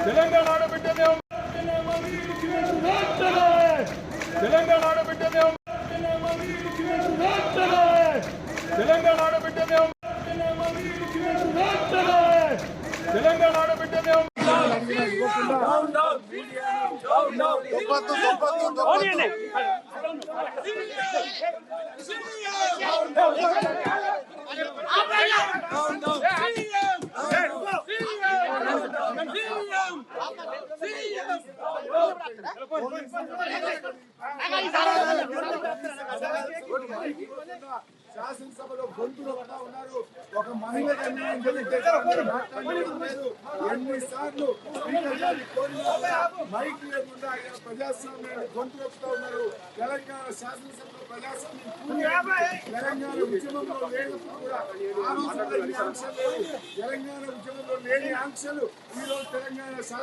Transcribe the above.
తెలంగాణ ఆడబిడ్డనే తెలంగాణ ఆడబిడ్డనే తెలంగాణ ఆడబిడ్డనే తెలంగాణ ఆడబిడ్డనే శాసనసభలో గొంతులు పడ్డా ఉన్నారు. ఒక మహిళగా ఎన్నిసార్లు స్పీకర్ గారిని కోరినా మైక్ లేకుండా ఆయన ప్రజాస్వామ్యాన్ని గొంతు వస్తూ ఉన్నారు. తెలంగాణ శాసనసభలో ప్రజాస్వామ్యం తెలంగాణ ఉద్యమంలో లేనప్పుడు కూడా ఆ రోజు ఈ ఆంక్షలు లేవు. తెలంగాణ ఉద్యమంలో లేని ఆంక్షలు ఈ రోజు తెలంగాణ శాసన